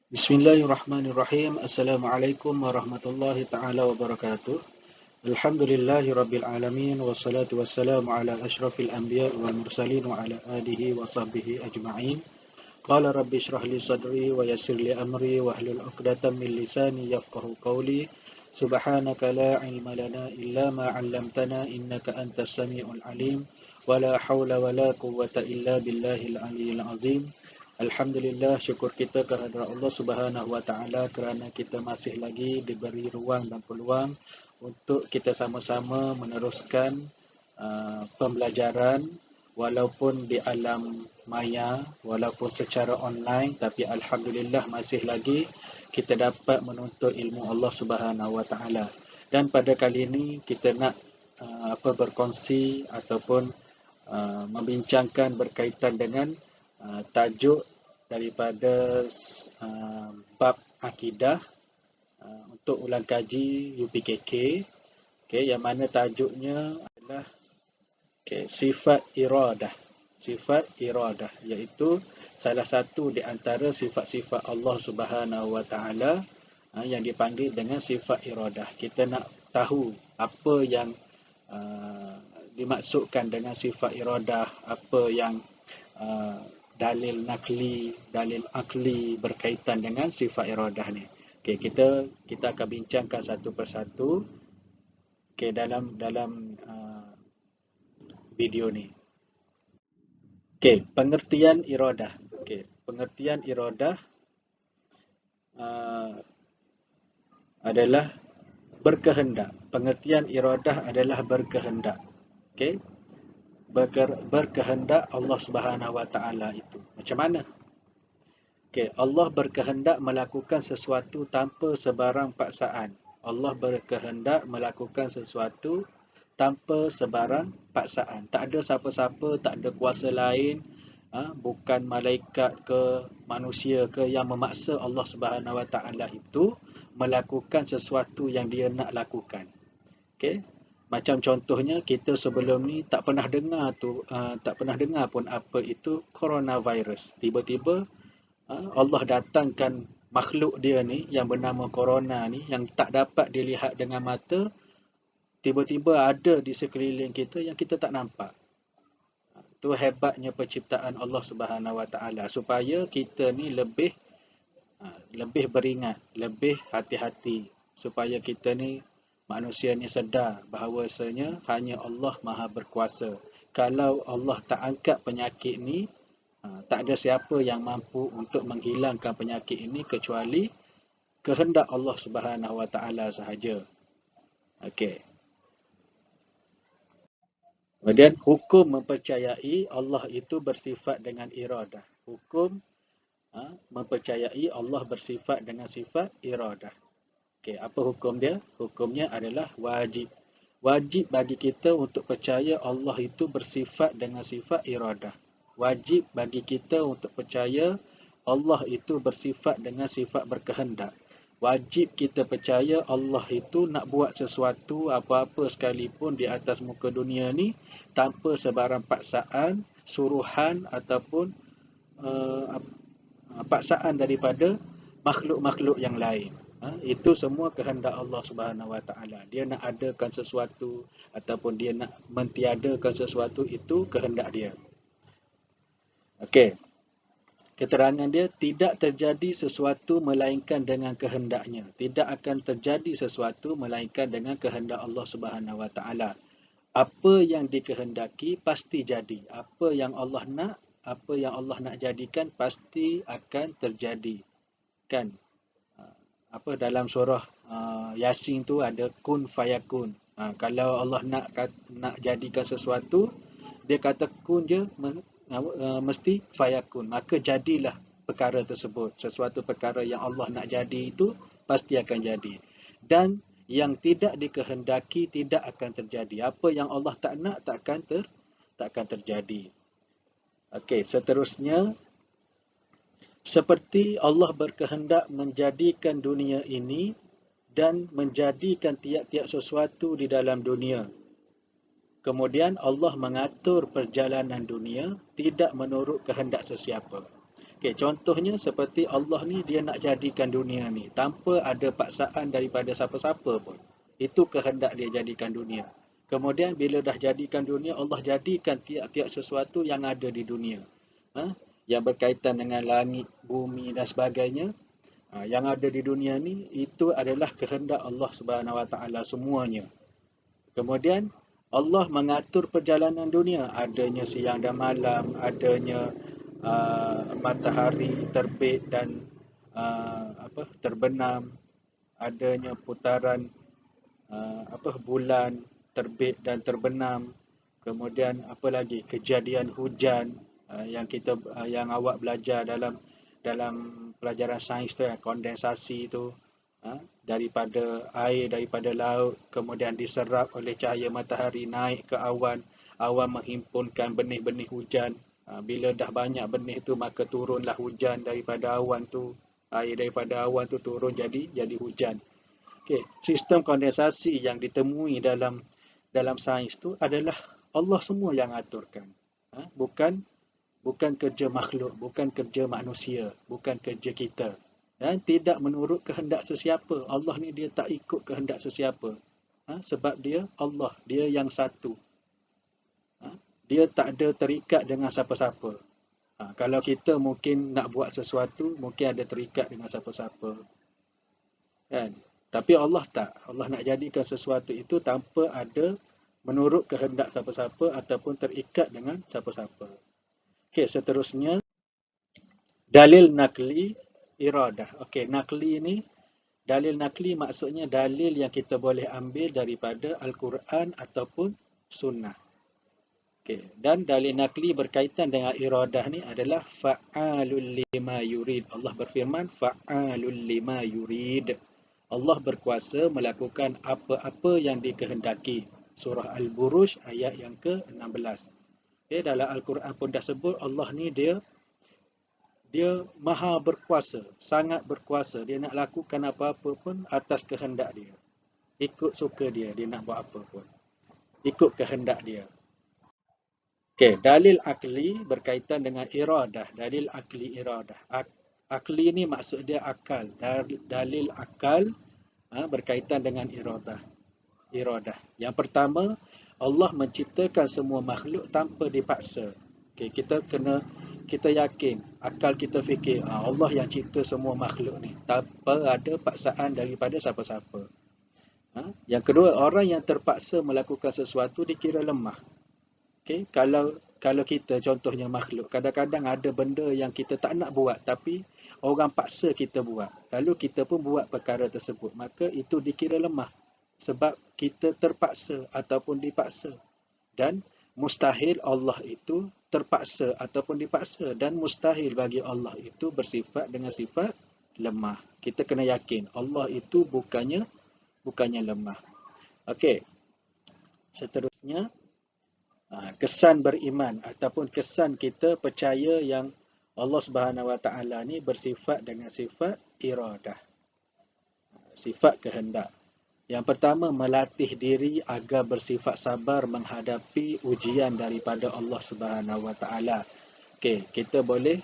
Bismillahirrahmanirrahim. Assalamualaikum warahmatullahi ta'ala wabarakatuh. Alhamdulillahi rabbil alamin. Wassalatu wassalamu ala ashrafil anbiya wal mursalin wa ala alihi wa sahbihi ajma'in. Qala rabbi shrah li sadri wa yassir li amri wa hlul 'uqdatam min lisani yafqahu qawli. Subhanaka la ilma lana illa ma 'allamtana innaka antas samiul alim. Wa la hawla wa la quwwata illa billahil aliyyil azim. Alhamdulillah, syukur kita kehadrat Allah Subhanahu Wa Taala kerana kita masih lagi diberi ruang dan peluang untuk kita sama-sama meneruskan pembelajaran walaupun di alam maya, walaupun secara online, tapi alhamdulillah masih lagi kita dapat menuntut ilmu Allah Subhanahu Wa Taala. Dan pada kali ini kita nak berkongsi ataupun membincangkan berkaitan dengan tajuk daripada bab akidah untuk ulang kaji UPKK, yang mana tajuknya adalah sifat iradah. Sifat iradah iaitu salah satu di antara sifat-sifat Allah Subhanahu Wa Taala yang dipanggil dengan sifat iradah. Kita nak tahu apa yang dimaksudkan dengan sifat iradah, apa yang dalil nakli, dalil akli berkaitan dengan sifat iradah ni. Kita akan bincangkan satu persatu dalam video ni. Pengertian iradah. Pengertian iradah adalah berkehendak. Pengertian iradah adalah berkehendak. Berkehendak Allah Subhanahu Wa Taala itu. Macam mana? Allah berkehendak melakukan sesuatu tanpa sebarang paksaan. Allah berkehendak melakukan sesuatu tanpa sebarang paksaan. Tak ada siapa-siapa, tak ada kuasa lain, bukan malaikat ke manusia ke yang memaksa Allah Subhanahu Wa Taala itu melakukan sesuatu yang dia nak lakukan. Macam contohnya kita sebelum ni tak pernah dengar pun apa itu coronavirus. Tiba-tiba Allah datangkan makhluk dia ni yang bernama corona ni yang tak dapat dilihat dengan mata, tiba-tiba ada di sekeliling kita yang kita tak nampak. Itu hebatnya penciptaan Allah Subhanahu Wa Taala supaya kita ni lebih beringat, lebih hati-hati, supaya kita ni manusia ni sedar bahawasanya hanya Allah Maha Berkuasa. Kalau Allah tak angkat penyakit ni, tak ada siapa yang mampu untuk menghilangkan penyakit ini kecuali kehendak Allah Subhanahu Wa Taala sahaja. Kemudian hukum mempercayai Allah itu bersifat dengan iradah. Hukum mempercayai Allah bersifat dengan sifat iradah. Apa hukum dia? Hukumnya adalah wajib. Wajib bagi kita untuk percaya Allah itu bersifat dengan sifat iradah. Wajib bagi kita untuk percaya Allah itu bersifat dengan sifat berkehendak. Wajib kita percaya Allah itu nak buat sesuatu apa-apa sekalipun di atas muka dunia ni tanpa sebarang paksaan, suruhan ataupun paksaan daripada makhluk-makhluk yang lain. Itu semua kehendak Allah Subhanahu Wa Taala. Dia nak adakan sesuatu ataupun dia nak mentiadakan sesuatu, itu kehendak dia. Keterangan dia, tidak terjadi sesuatu melainkan dengan kehendaknya. Tidak akan terjadi sesuatu melainkan dengan kehendak Allah Subhanahu Wa Taala. Apa yang dikehendaki pasti jadi. Apa yang Allah nak jadikan pasti akan terjadi. Dalam surah Yasin tu ada kun fayakun. Kalau Allah nak jadikan sesuatu, dia kata kun je, mesti fayakun. Maka jadilah perkara tersebut. Sesuatu perkara yang Allah nak jadi itu pasti akan jadi. Dan yang tidak dikehendaki tidak akan terjadi. Apa yang Allah tak nak tak akan terjadi. Seterusnya, seperti Allah berkehendak menjadikan dunia ini dan menjadikan tiap-tiap sesuatu di dalam dunia. Kemudian Allah mengatur perjalanan dunia tidak menurut kehendak sesiapa. Okey, contohnya seperti Allah ni dia nak jadikan dunia ni tanpa ada paksaan daripada siapa-siapa pun. Itu kehendak dia jadikan dunia. Kemudian bila dah jadikan dunia, Allah jadikan tiap-tiap sesuatu yang ada di dunia. Yang berkaitan dengan langit, bumi dan sebagainya. Yang ada di dunia ni itu adalah kehendak Allah Subhanahu Wa Taala semuanya. Kemudian Allah mengatur perjalanan dunia, adanya siang dan malam, adanya matahari terbit dan terbenam, adanya putaran bulan terbit dan terbenam, kemudian apa lagi, kejadian hujan yang awak belajar dalam pelajaran sains tu, kondensasi tu, daripada air daripada laut kemudian diserap oleh cahaya matahari naik ke awan, awan menghimpunkan benih-benih hujan. Bila dah banyak benih tu maka turunlah hujan daripada awan tu, air daripada awan tu turun jadi hujan. Okey, sistem kondensasi yang ditemui dalam sains tu adalah Allah semua yang aturkan. Bukan kerja makhluk, bukan kerja manusia, bukan kerja kita. Dan tidak menurut kehendak sesiapa. Allah ni dia tak ikut kehendak sesiapa. Sebab dia Allah, dia yang satu. Dia tak ada terikat dengan siapa-siapa. Kalau kita mungkin nak buat sesuatu, mungkin ada terikat dengan siapa-siapa. Kan? Tapi Allah tak. Allah nak jadikan sesuatu itu tanpa ada menurut kehendak siapa-siapa ataupun terikat dengan siapa-siapa. Okey, seterusnya dalil nakli iradah. Okey, nakli ni, dalil nakli maksudnya dalil yang kita boleh ambil daripada Al-Quran ataupun Sunnah. Okey, dan dalil nakli berkaitan dengan iradah ni adalah fa'alul lima yurid. Allah berfirman fa'alul lima yurid. Allah berkuasa melakukan apa-apa yang dikehendaki. Surah Al-Buruj ayat yang ke-16. Okay, dalam Al-Quran pun dah sebut Allah ni dia maha berkuasa, sangat berkuasa. Dia nak lakukan apa-apa pun atas kehendak dia. Ikut suka dia nak buat apa pun. Ikut kehendak dia. Okey, dalil akli berkaitan dengan iradah. Dalil akli iradah. Akli ni maksud dia akal. Dalil akal berkaitan dengan iradah. Yang pertama, Allah menciptakan semua makhluk tanpa dipaksa. Okay, kita yakin, akal kita fikir Allah yang cipta semua makhluk ni tanpa ada paksaan daripada siapa-siapa. Yang kedua, orang yang terpaksa melakukan sesuatu dikira lemah. Okay, kalau kita contohnya makhluk, kadang-kadang ada benda yang kita tak nak buat tapi orang paksa kita buat, lalu kita pun buat perkara tersebut, maka itu dikira lemah sebab kita terpaksa ataupun dipaksa. Dan mustahil Allah itu terpaksa ataupun dipaksa, dan mustahil bagi Allah itu bersifat dengan sifat lemah. Kita kena yakin Allah itu bukannya lemah. Okey. Seterusnya, kesan beriman ataupun kesan kita percaya yang Allah Subhanahu Wa Taala ni bersifat dengan sifat iradah, sifat kehendak. Yang pertama, melatih diri agar bersifat sabar menghadapi ujian daripada Allah Subhanahu Wa Taala. Okey, kita boleh,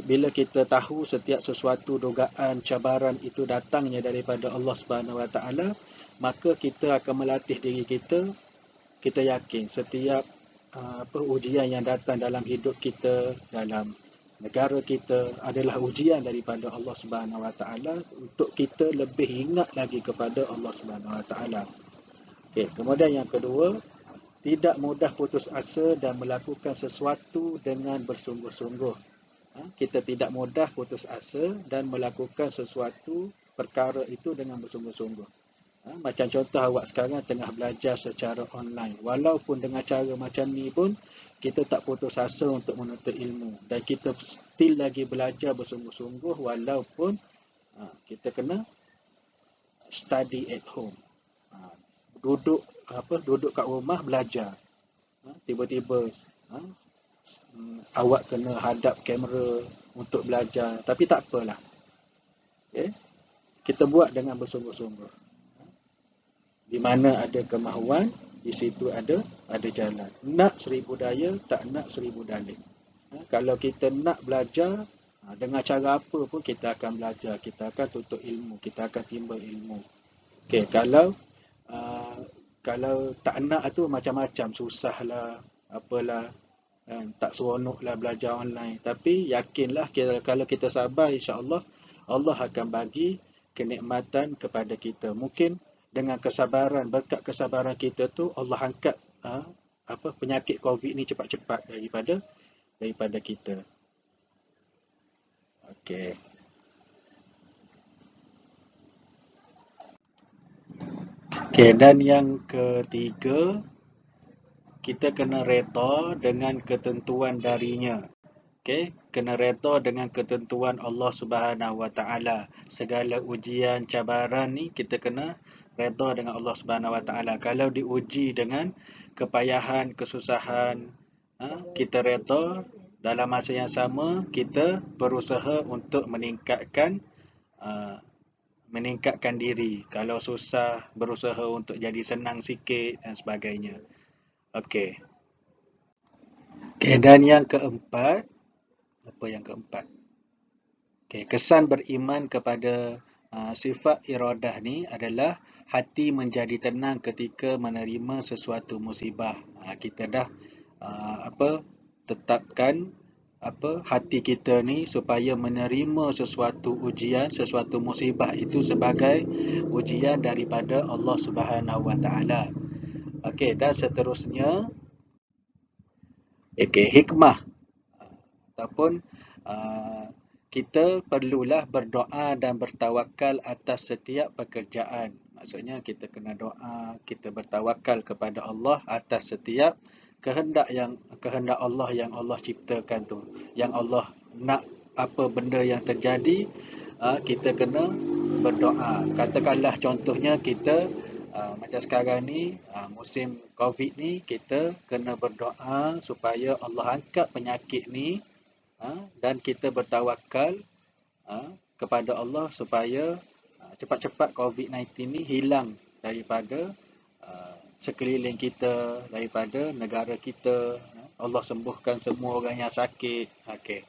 bila kita tahu setiap sesuatu dugaan cabaran itu datangnya daripada Allah Subhanahu Wa Taala, maka kita akan melatih diri kita yakin setiap ujian yang datang dalam hidup kita, dalam negara kita adalah ujian daripada Allah Subhanahu Wa Taala untuk kita lebih ingat lagi kepada Allah Subhanahu Wa Taala. Okey, kemudian yang kedua, tidak mudah putus asa dan melakukan sesuatu dengan bersungguh-sungguh. Kita tidak mudah putus asa dan melakukan sesuatu perkara itu dengan bersungguh-sungguh. Macam contoh awak sekarang tengah belajar secara online. Walaupun dengan cara macam ni pun, kita tak putus asa untuk menuntut ilmu. Dan kita still lagi belajar bersungguh-sungguh walaupun kita kena study at home. Duduk kat rumah belajar. Tiba-tiba awak kena hadap kamera untuk belajar. Tapi tak apalah. Okay? Kita buat dengan bersungguh-sungguh. Di mana ada kemahuan, di situ ada jalan. Nak 1000 daya, tak nak 1000 dalih. Kalau kita nak belajar, Dengan cara apa pun kita akan belajar, kita akan tuntut ilmu, kita akan timba ilmu. Okey, uh, kalau tak nak tu macam-macam, susah lah, apalah, kan? Tak seronok lah belajar online. Tapi yakinlah kalau kita sabar, insya-Allah Allah akan bagi kenikmatan kepada kita. Mungkin dengan kesabaran, berkat kesabaran kita tu Allah angkat penyakit COVID ni cepat-cepat daripada kita. Okey. Okey, dan yang ketiga, kita kena redha dengan ketentuan darinya. Okey, kena redha dengan ketentuan Allah Subhanahu Wa Taala. Segala ujian, cabaran ni kita kena redha dengan Allah Subhanahu Wa Taala. Kalau diuji dengan kepayahan, kesusahan, kita redha, dalam masa yang sama kita berusaha untuk meningkatkan diri. Kalau susah, berusaha untuk jadi senang sikit dan sebagainya. Okey. Okey, dan yang keempat, apa yang keempat? Okey, kesan beriman kepada sifat iradah ni adalah hati menjadi tenang ketika menerima sesuatu musibah. Kita dah tetapkan hati kita ni supaya menerima sesuatu ujian, sesuatu musibah itu sebagai ujian daripada Allah Subhanahu Wa Taala. Okey, dan seterusnya, hikmah ataupun kita perlulah berdoa dan bertawakal atas setiap pekerjaan. Maksudnya kita kena doa, kita bertawakal kepada Allah atas setiap kehendak Allah yang Allah ciptakan tu. Yang Allah nak apa benda yang terjadi, kita kena berdoa. Katakanlah contohnya kita macam sekarang ni, musim COVID ni, kita kena berdoa supaya Allah angkat penyakit ni, dan kita bertawakal kepada Allah supaya cepat-cepat COVID-19 ni hilang daripada sekeliling kita, daripada negara kita. Allah sembuhkan semua orang yang sakit. Okey.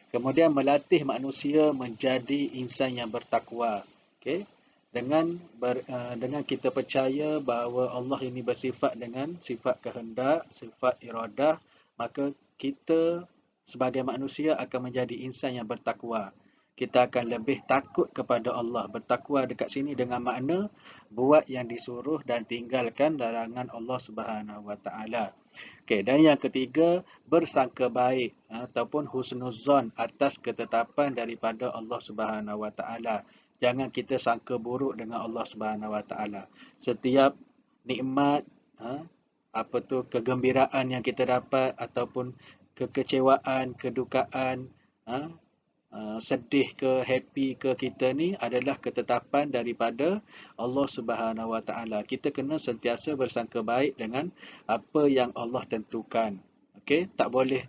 Kemudian melatih manusia menjadi insan yang bertakwa. Okey. Dengan kita percaya bahawa Allah ini bersifat dengan sifat kehendak, sifat iradah, maka kita sebagai manusia akan menjadi insan yang bertakwa. Kita akan lebih takut kepada Allah. Bertakwa dekat sini dengan makna buat yang disuruh dan tinggalkan larangan Allah Subhanahu Wa Taala. Okey, dan yang ketiga, bersangka baik ataupun husnuzon atas ketetapan daripada Allah Subhanahu Wa Taala. Jangan kita sangka buruk dengan Allah Subhanahu Wa Taala. Setiap nikmat, kegembiraan yang kita dapat ataupun kekecewaan, kedukaan, sedih ke, happy ke kita ni adalah ketetapan daripada Allah Subhanahu Wa Taala. Kita kena sentiasa bersangka baik dengan apa yang Allah tentukan. Okey, tak boleh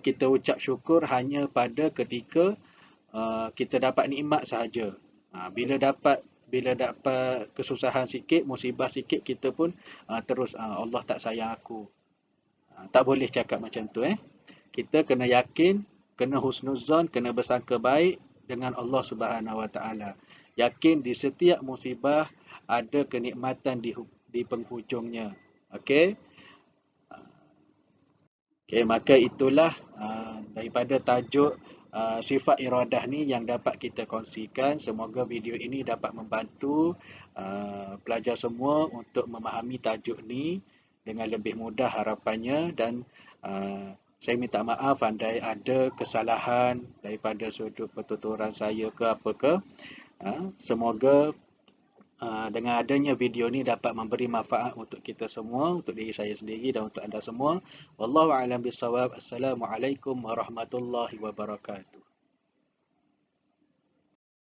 kita ucap syukur hanya pada ketika kita dapat nikmat sahaja. Bila dapat kesusahan sikit, musibah sikit, kita pun terus Allah tak sayang aku. Tak boleh cakap macam tu. Kita kena yakin, kena husnuzon, kena bersangka baik dengan Allah Subhanahu Wa Taala. Yakin di setiap musibah ada kenikmatan di penghujungnya. Okey. Okey, maka itulah daripada tajuk sifat iradah ni yang dapat kita kongsikan. Semoga video ini dapat membantu pelajar semua untuk memahami tajuk ni dengan lebih mudah harapannya, dan saya minta maaf andai ada kesalahan daripada sudut pertuturan saya ke apa ke. Semoga dengan adanya video ni dapat memberi manfaat untuk kita semua, untuk diri saya sendiri dan untuk anda semua. Wallahu a'lam bissawab. Assalamualaikum warahmatullahi wabarakatuh.